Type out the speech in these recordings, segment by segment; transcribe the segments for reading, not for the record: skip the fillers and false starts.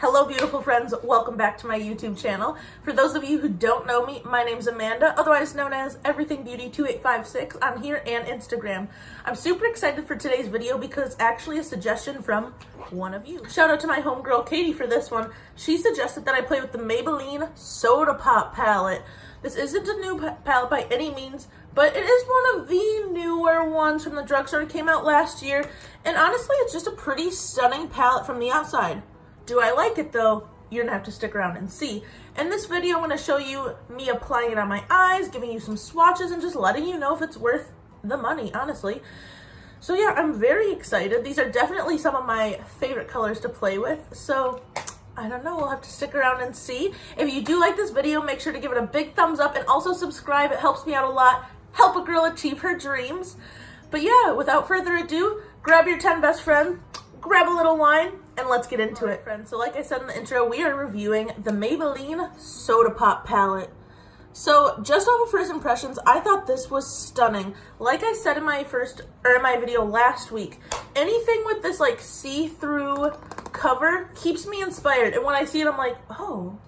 Hello beautiful friends, welcome back to my YouTube channel. For those of you who don't know me, my name's Amanda, otherwise known as Everything Beauty 2856 on here and Instagram. I'm super excited for today's video because it's actually a suggestion from one of you. Shout out to my homegirl Katie for this one. She suggested that I play with the Maybelline Soda Pop palette. This isn't a new palette by any means, but it is one of the newer ones from the drugstore. It came out last year, and honestly, it's just a pretty stunning palette from the outside. Do I like it though? You're gonna have to stick around and see. In this video, I'm gonna show you me applying it on my eyes, giving you some swatches, and just letting you know if it's worth the money, honestly. So yeah, I'm very excited. These are definitely some of my favorite colors to play with, so I don't know, we'll have to stick around and see. If you do like this video, make sure to give it a big thumbs up and also subscribe. It helps me out a lot. Help a girl achieve her dreams. But yeah, without further ado, grab your 10 best friends, grab a little wine, and let's get into it, friends. So like I said in the intro, we are reviewing the Maybelline Soda Pop palette. So just off of first impressions, I thought this was stunning. Like I said in my video last week, anything with this like see-through cover keeps me inspired. And when I see it, I'm like, oh,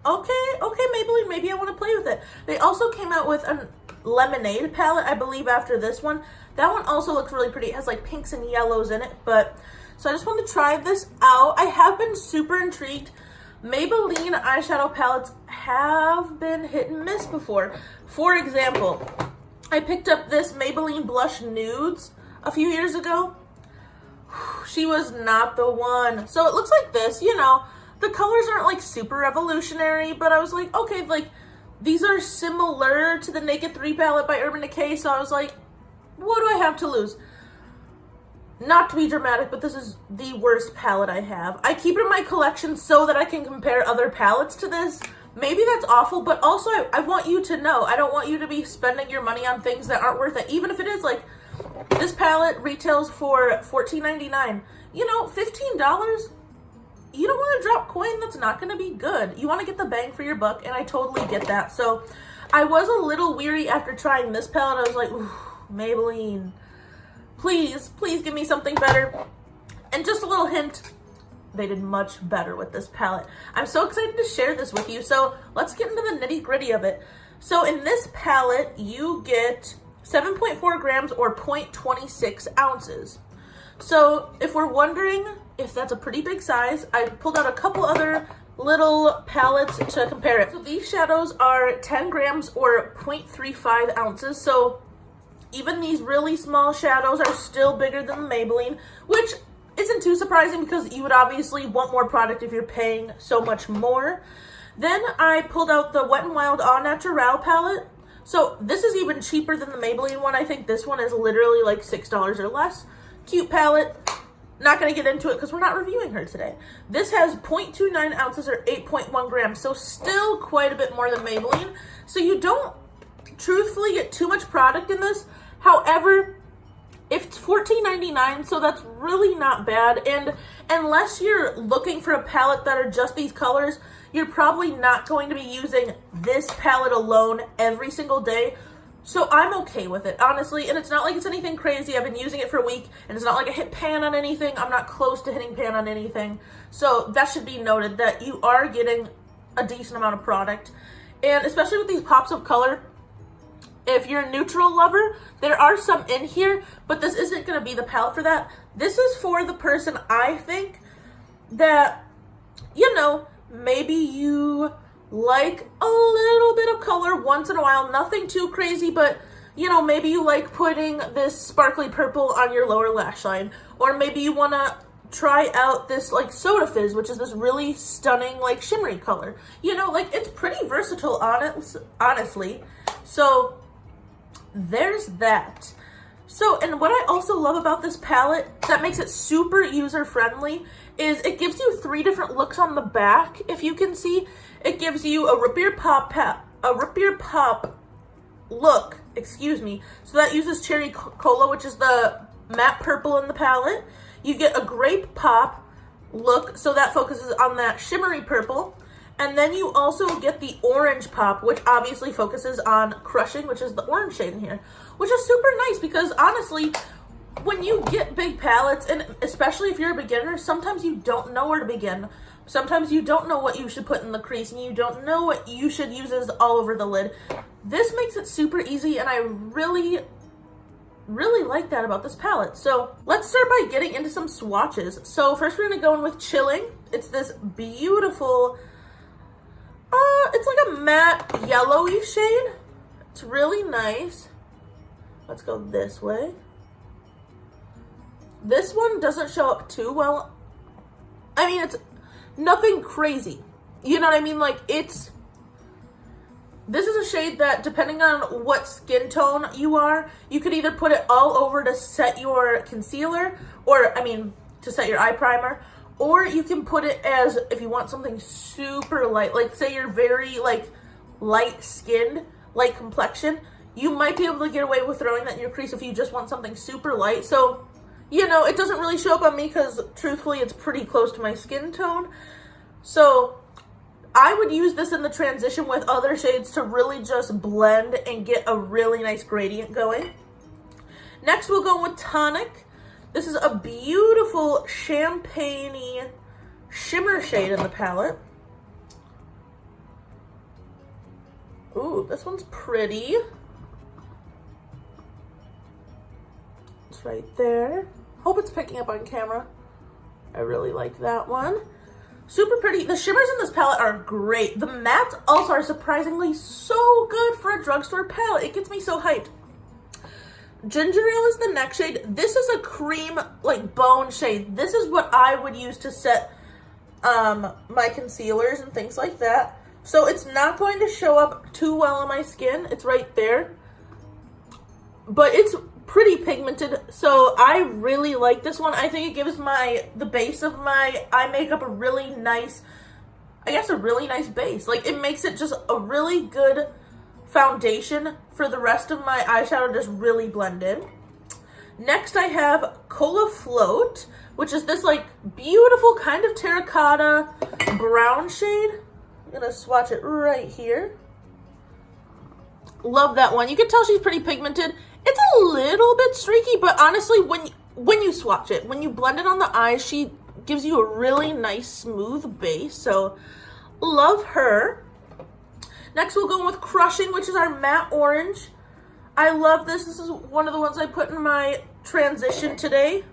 okay, Maybelline, maybe I want to play with it. They also came out with a lemonade palette, I believe, after this one. That one also looks really pretty. It has like pinks and yellows in it, so I just wanted to try this out. I have been super intrigued. Maybelline eyeshadow palettes have been hit and miss before. For example, I picked up this Maybelline Blush Nudes a few years ago. She was not the one. So it looks like this, you know, the colors aren't like super revolutionary, but I was like, okay, like these are similar to the Naked 3 palette by Urban Decay, so I was like, what do I have to lose? Not to be dramatic, but this is the worst palette I have. I keep it in my collection so that I can compare other palettes to this. Maybe that's awful, but also I want you to know. I don't want you to be spending your money on things that aren't worth it. Even if it is like, this palette retails for $14.99. You know, $15, you don't want to drop coin that's not going to be good. You want to get the bang for your buck, and I totally get that. So I was a little weary after trying this palette. I was like, ooh, Maybelline, please give me something better. And just a little hint, they did much better with this palette. I'm so excited to share this with you. So let's get into the nitty gritty of it. So in this palette, you get 7.4 grams or 0.26 ounces. So if we're wondering if that's a pretty big size, I pulled out a couple other little palettes to compare it. So these shadows are 10 grams or 0.35 ounces. So even these really small shadows are still bigger than the Maybelline, which isn't too surprising because you would obviously want more product if you're paying so much more. Then I pulled out the Wet n Wild Au Naturel palette. So this is even cheaper than the Maybelline one. I think this one is literally like $6 or less. Cute palette. Not going to get into it because we're not reviewing her today. This has 0.29 ounces or 8.1 grams, so still quite a bit more than Maybelline. So you don't truthfully get too much product in this. However, if it's $14.99, so that's really not bad. And unless you're looking for a palette that are just these colors, you're probably not going to be using this palette alone every single day. So I'm okay with it, honestly. And it's not like it's anything crazy. I've been using it for a week, and it's not like I hit pan on anything. I'm not close to hitting pan on anything. So that should be noted, that you are getting a decent amount of product. And especially with these pops of color, if you're a neutral lover, there are some in here, but this isn't going to be the palette for that. This is for the person, I think, that, you know, maybe you like a little bit of color once in a while, nothing too crazy, but, you know, maybe you like putting this sparkly purple on your lower lash line, or maybe you want to try out this like Soda Fizz, which is this really stunning like shimmery color. You know, like it's pretty versatile, honestly. So there's that. So, and what I also love about this palette that makes it super user-friendly is it gives you 3 different looks on the back. If you can see, it gives you a root beer pop look, excuse me. So that uses cherry cola, which is the matte purple in the palette. You get a grape pop look, so that focuses on that shimmery purple. And then you also get the orange pop, which obviously focuses on crushing, which is the orange shade in here, which is super nice because honestly, when you get big palettes, and especially if you're a beginner, sometimes you don't know where to begin. sometimes you don't know what you should put in the crease and you don't know what you should use as all over the lid. This makes it super easy, and I really like that about this palette. So let's start by getting into some swatches. So first we're gonna go in with Chilling. It's this beautiful, it's like a matte yellowy shade. It's really nice. Let's go this way. This one doesn't show up too well. I mean, it's nothing crazy. You know what I mean? Like, this is a shade that, depending on what skin tone you are, you could either put it all over to set your concealer, or, I mean, to set your eye primer, or you can put it as, if you want something super light, like say you're very, like, light skinned, light complexion, you might be able to get away with throwing that in your crease if you just want something super light. So, you know, it doesn't really show up on me because, truthfully, it's pretty close to my skin tone. So I would use this in the transition with other shades to really just blend and get a really nice gradient going. Next, we'll go with Tonic. This is a beautiful champagne-y shimmer shade in the palette. Ooh, this one's pretty. It's right there. Hope it's picking up on camera. I really like that one. Super pretty. The shimmers in this palette are great. The mattes also are surprisingly so good for a drugstore palette. It gets me so hyped. Ginger Ale is the next shade. This is a cream, like, bone shade. This is what I would use to set my concealers and things like that. So it's not going to show up too well on my skin. It's right there. But it's pretty pigmented, so I really like this one. I think it gives the base of my eye makeup a really nice, I guess, a really nice base. Like, it makes it just a really good foundation for the rest of my eyeshadow to just really blend in. Next, I have Cola Float, which is this, like, beautiful kind of terracotta brown shade. I'm gonna swatch it right here. Love that one. You can tell she's pretty pigmented. It's a little bit streaky, but honestly, when you swatch it, when you blend it on the eyes, she gives you a really nice smooth base. So love her. Next, we'll go with Crushing, which is our matte orange. I love this. This is one of the ones I put in my transition today.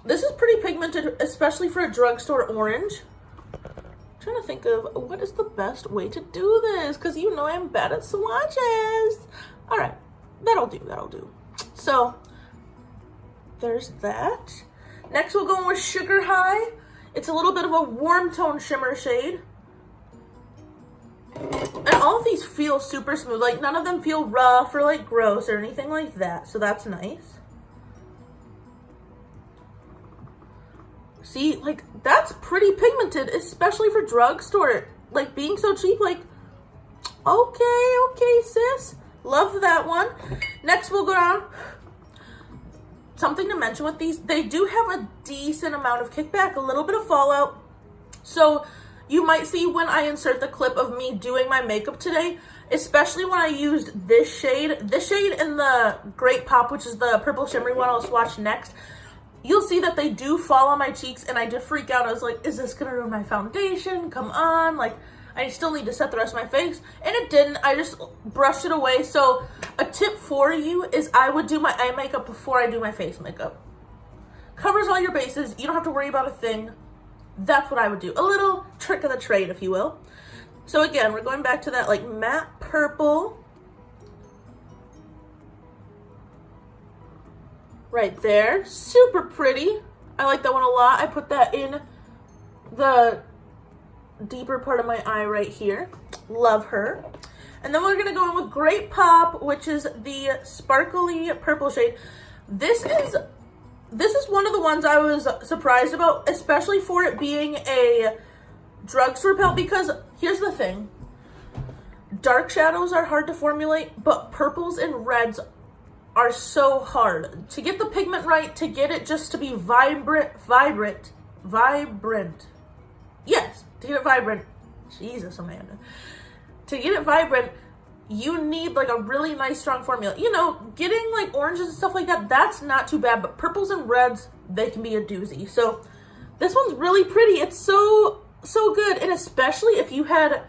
This is pretty pigmented, especially for a drugstore orange. I'm trying to think of what is the best way to do this, because you know I'm bad at swatches. All right, that'll do. So there's that. Next, we'll go in with Sugar High. It's a little bit of a warm tone shimmer shade. And all of these feel super smooth. Like, none of them feel rough or, like, gross or anything like that. So that's nice. See, like, that's pretty pigmented, especially for drugstore. Like, being so cheap, like, okay, sis. Love that one. Next, we'll go down. Something to mention with these, they do have a decent amount of kickback, a little bit of fallout. So you might see when I insert the clip of me doing my makeup today, especially when I used this shade and the Great Pop, which is the purple shimmery one I'll swatch next. You'll see that they do fall on my cheeks, and I did freak out. I was like, is this gonna ruin my foundation? Come on, like, I still need to set the rest of my face. And it didn't. I just brushed it away. So a tip for you is I would do my eye makeup before I do my face makeup. Covers all your bases. You don't have to worry about a thing. That's what I would do. A little trick of the trade, if you will. So again, we're going back to that, like, matte purple. Right there. Super pretty. I like that one a lot. I put that in the deeper part of my eye right here. Love her. And then we're going to go in with Great Pop, which is the sparkly purple shade. This is one of the ones I was surprised about, especially for it being a drugstore palette, because here's the thing. Dark shadows are hard to formulate, but purples and reds are so hard to get the pigment right, to get it just to be vibrant. Yes, to get it vibrant. Jesus, Amanda. To get it vibrant, you need, like, a really nice strong formula. You know, getting, like, oranges and stuff like that, that's not too bad, but purples and reds, they can be a doozy. So This one's really pretty. It's so good. And especially if you had,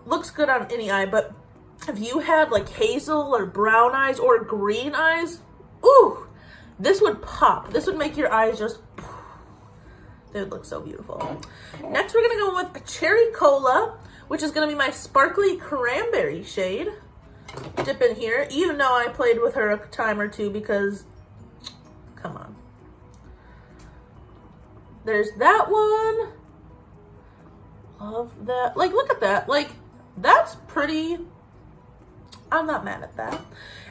looks good on any eye, but if you had like hazel or brown eyes or green eyes, ooh, this would pop. This would make your eyes just, they would look so beautiful. Next, we're gonna go with a Cherry Cola, which is gonna be my sparkly cranberry shade. Dip in here. You know I played with her a time or two because, come on. There's that one. Love that. Like, look at that. Like, that's pretty. I'm not mad at that.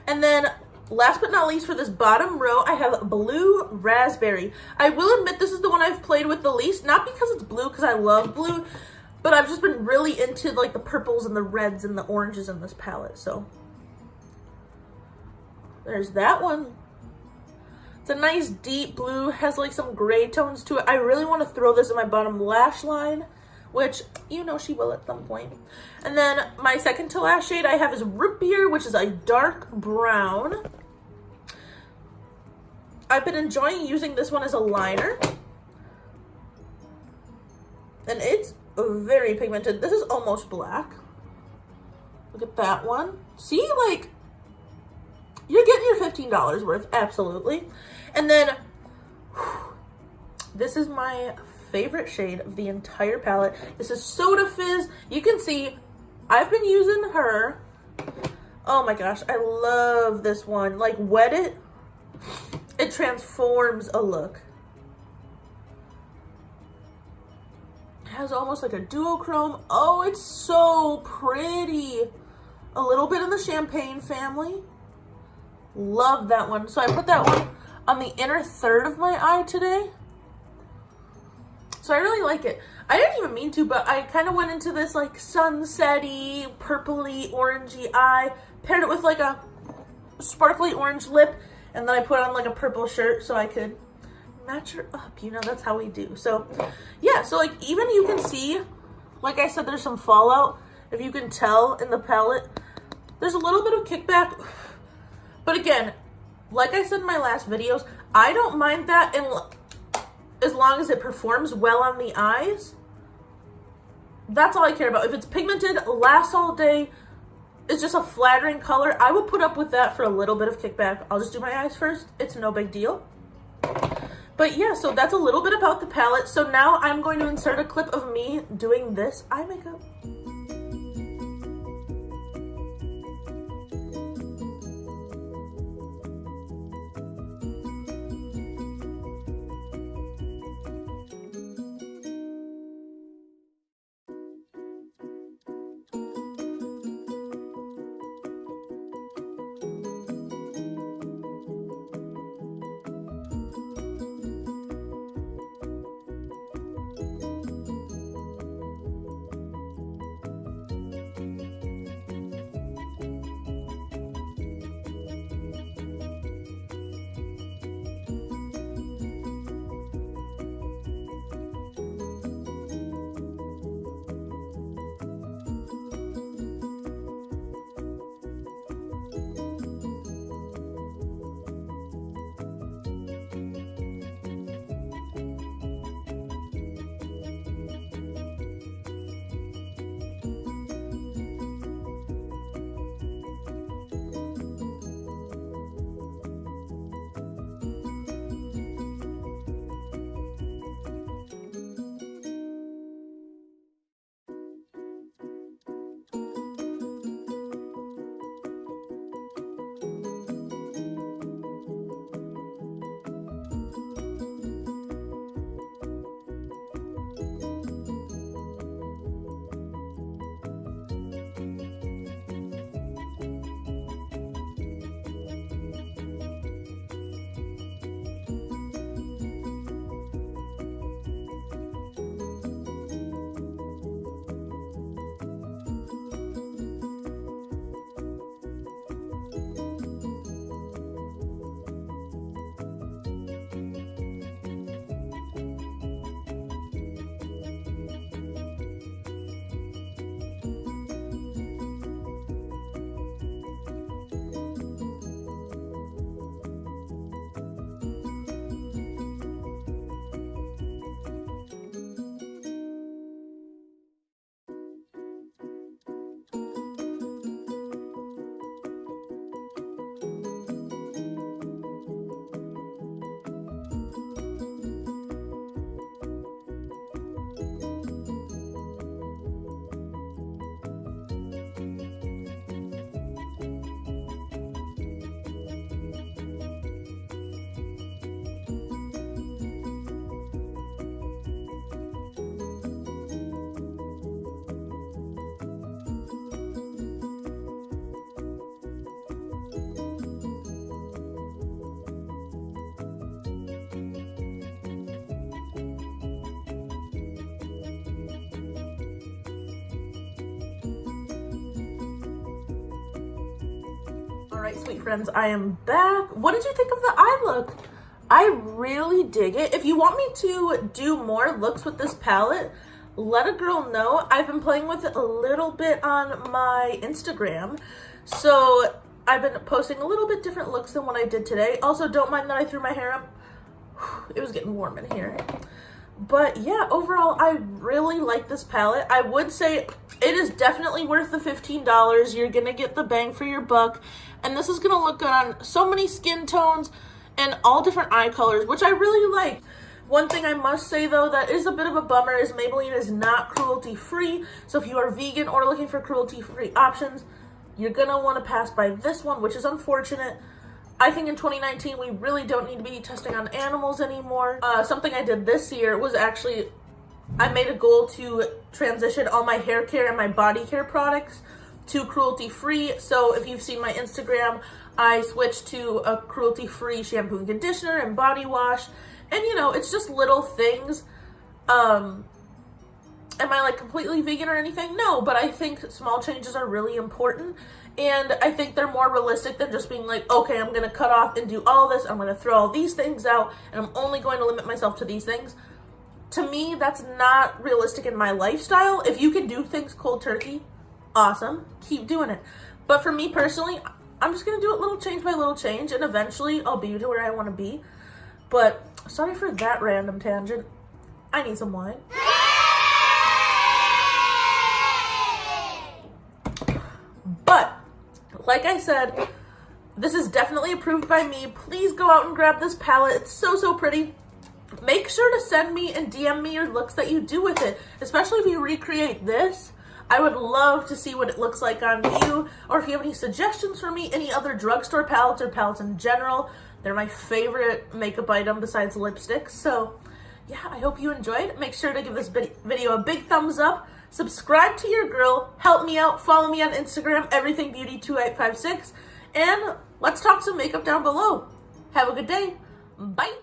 And then, last but not least, for this bottom row, I have Blue Raspberry. I will admit this is the one I've played with the least. Not because it's blue, because I love blue, but I've just been really into like the purples and the reds and the oranges in this palette. So, there's that one. It's a nice deep blue, has like some gray tones to it. I really want to throw this in my bottom lash line, which you know she will at some point. And then my second to last shade I have is Root Beer, which is a dark brown. I've been enjoying using this one as a liner. And it's very pigmented. This is almost black. Look at that one. See, like, you're getting your $15 worth, absolutely. And then, this is my favorite shade of the entire palette. This is Soda Fizz. You can see, I've been using her. Oh my gosh, I love this one. Like, wet it, it transforms a look. It has almost like a duochrome. Oh, it's so pretty. A little bit in the Champagne family. Love that one. So I put that one on the inner third of my eye today. So I really like it. I didn't even mean to, but I kind of went into this like sunset-y, purpley, orangey eye. Paired it with like a sparkly orange lip. And then I put on like a purple shirt so I could match her up. You know, that's how we do. So yeah, so like even you can see, like I said, there's some fallout. If you can tell in the palette, there's a little bit of kickback. But again, like I said in my last videos, I don't mind that as long as it performs well on the eyes. That's all I care about. If it's pigmented, lasts all day, it's just a flattering color, I would put up with that for a little bit of kickback. I'll just do my eyes first. It's no big deal. But yeah, so that's a little bit about the palette. So now I'm going to insert a clip of me doing this eye makeup. Alright, sweet friends, I am back. What did you think of the eye look? I really dig it. If you want me to do more looks with this palette, let a girl know. I've been playing with it a little bit on my Instagram. So I've been posting a little bit different looks than what I did today. Also, don't mind that I threw my hair up. It was getting warm in here. But yeah, overall, I really like this palette. I would say it is definitely worth the $15. You're going to get the bang for your buck. And this is going to look good on so many skin tones and all different eye colors, which I really like. One thing I must say, though, that is a bit of a bummer is Maybelline is not cruelty-free. So if you are vegan or looking for cruelty-free options, you're going to want to pass by this one, which is unfortunate. I think in 2019, we really don't need to be testing on animals anymore. Something I did this year was actually, I made a goal to transition all my hair care and my body care products to cruelty-free. So if you've seen my Instagram, I switched to a cruelty-free shampoo and conditioner and body wash. And you know, it's just little things. Am I like completely vegan or anything? No, but I think small changes are really important. And I think they're more realistic than just being like, okay, I'm going to cut off and do all this. I'm going to throw all these things out and I'm only going to limit myself to these things. To me, that's not realistic in my lifestyle. If you can do things cold turkey, awesome. Keep doing it. But for me personally, I'm just going to do it little change by little change. And eventually I'll be to where I want to be. But sorry for that random tangent. I need some wine. But like I said, this is definitely approved by me. Please go out and grab this palette. It's so, so pretty. Make sure to send me and DM me your looks that you do with it, especially if you recreate this. I would love to see what it looks like on you, or if you have any suggestions for me, any other drugstore palettes or palettes in general. They're my favorite makeup item besides lipsticks. So yeah, I hope you enjoyed. Make sure to give this video a big thumbs up. Subscribe to your girl. Help me out. Follow me on Instagram, everythingbeauty2856. And let's talk some makeup down below. Have a good day. Bye.